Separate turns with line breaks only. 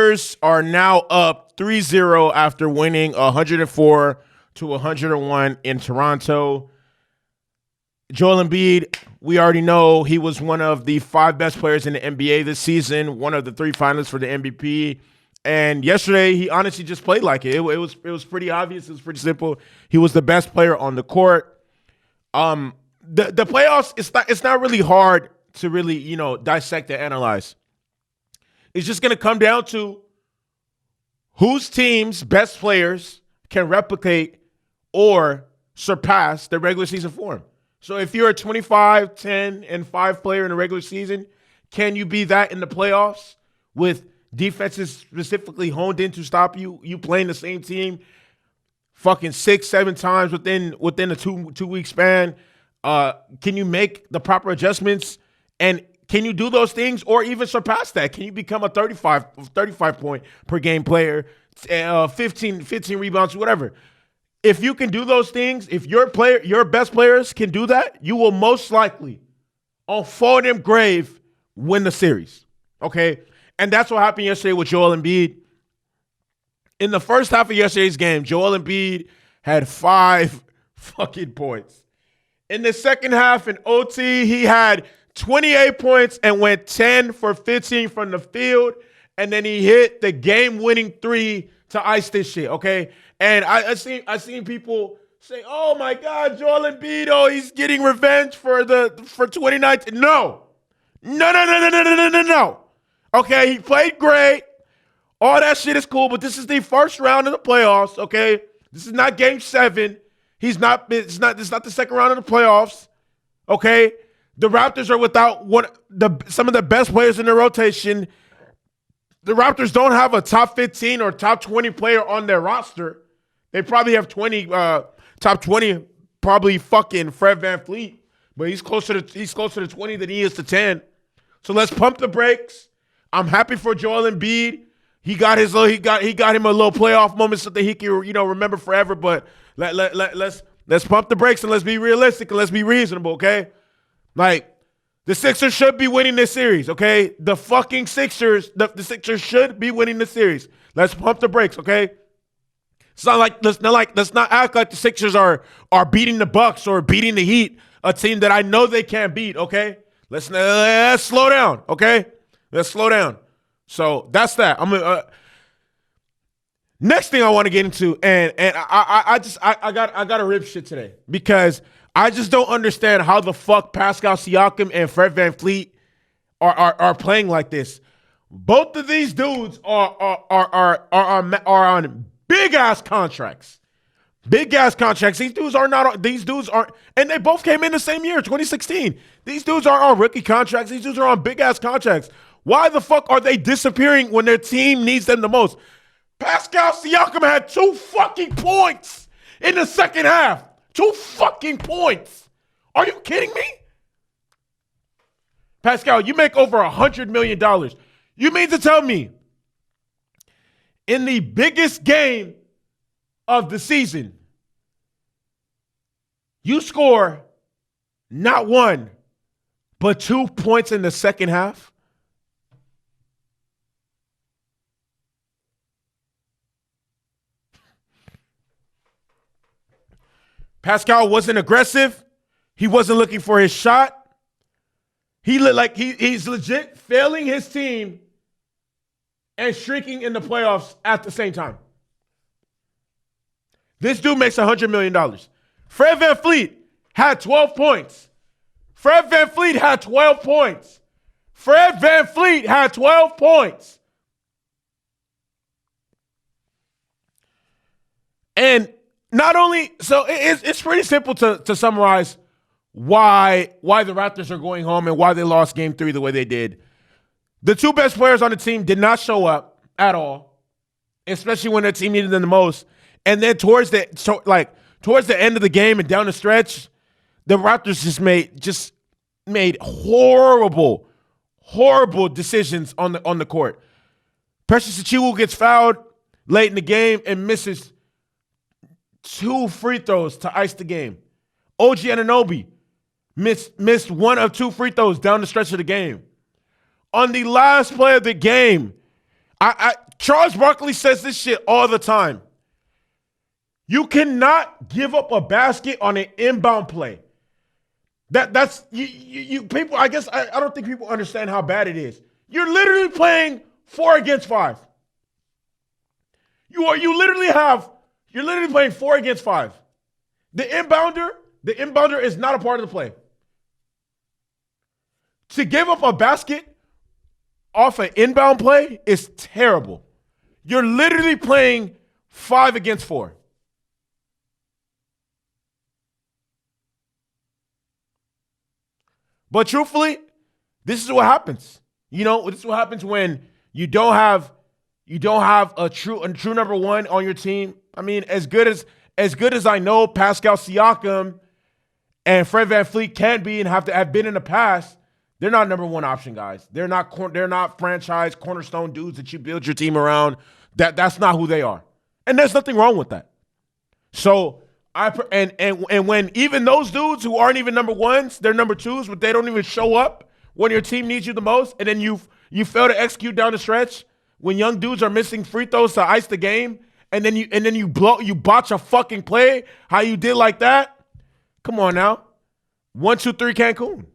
Raptors are now up 3-0 after winning 104-101 in Toronto. Joel Embiid, we already know he was one of the 5 best players in the NBA this season, one of the 3 finalists for the MVP. And yesterday, he honestly just played like it. It was pretty obvious. It was pretty simple. He was the best player on the court. The playoffs, it's not really hard to really, dissect and analyze. It's just going to come down to whose team's best players can replicate or surpass their regular season form. So if you're a 25, 10, and 5 player in the regular season, can you be that in the playoffs with defenses specifically honed in to stop you? You playing the same team fucking 6-7 times within a two-week span? Can you make the proper adjustments? And can you do those things or even surpass that? Can you become a 35 point per game player, 15 rebounds, whatever? If you can do those things, if your best players can do that, you will most likely, on fall them grave, win the series. Okay? And that's what happened yesterday with Joel Embiid. In the first half of yesterday's game, Joel Embiid had 5 fucking points. In the second half in OT, he had 28 points and went 10 for 15 from the field. And then he hit the game-winning 3 to ice this shit, okay? And I seen people say, "Oh my God, Joel Embiid, oh, he's getting revenge for 2019." No. Okay, he played great. All that shit is cool, but this is the first round of the playoffs, okay? This is not game 7. It's not the second round of the playoffs. Okay? The Raptors are without some of the best players in their rotation. The Raptors don't have a top 15 or top 20 player on their roster. They probably have top 20, probably fucking Fred VanVleet, but he's closer to 20 than he is to 10. So let's pump the brakes. I'm happy for Joel Embiid. He got him a little playoff moment so that he can remember forever. But let's pump the brakes and let's be realistic and let's be reasonable, okay? Like, the Sixers should be winning this series, okay? The fucking Sixers, the Sixers should be winning the series. Let's pump the brakes, okay? Let's not act like the Sixers are beating the Bucks or beating the Heat, a team that I know they can't beat, okay? Let's slow down, okay? Let's slow down. So that's that. Next thing I want to get into, and I got to rip shit today because I just don't understand how the fuck Pascal Siakam and Fred VanVleet are playing like this. Both of these dudes are on big ass contracts. Big ass contracts. These dudes aren't, and they both came in the same year, 2016. These dudes aren't on rookie contracts. These dudes are on big ass contracts. Why the fuck are they disappearing when their team needs them the most? Pascal Siakam had 2 fucking points in the second half. 2 fucking points. Are you kidding me? Pascal, you make over $100 million. You mean to tell me in the biggest game of the season, you score not 1, but 2 points in the second half? Pascal wasn't aggressive. He wasn't looking for his shot. He looked like he's legit failing his team and shrinking in the playoffs at the same time. This dude makes $100 million. Fred VanVleet had 12 points. Fred VanVleet had 12 points. Fred VanVleet had 12 points. And not only, so it's pretty simple to summarize why the Raptors are going home and why they lost game 3 the way they did. The 2 best players on the team did not show up at all, especially when their team needed them the most. And then towards the end of the game and down the stretch, the Raptors just made horrible decisions on the court. Precious Achiuwa gets fouled late in the game and misses 2 free throws to ice the game. OG Anunoby missed 1 of 2 free throws down the stretch of the game. On the last play of the game, Charles Barkley says this shit all the time. You cannot give up a basket on an inbound play. That's you people. I guess I don't think people understand how bad it is. You're literally playing 4 against 5. You're literally playing 4 against 5. The inbounder is not a part of the play. To give up a basket off an inbound play is terrible. You're literally playing 5 against 4. But truthfully, this is what happens. This is what happens when you don't have a true number one on your team. I mean, as good as I know Pascal Siakam and Fred VanVleet can be and have been in the past, they're not number one option guys. They're not franchise cornerstone dudes that you build your team around. That's not who they are, and there's nothing wrong with that. So and when even those dudes who aren't even number ones, they're number twos, but they don't even show up when your team needs you the most, and then you fail to execute down the stretch when young dudes are missing free throws to ice the game, and then you botch a fucking play how you did like that. Come on now, 1, 2, 3 Cancun.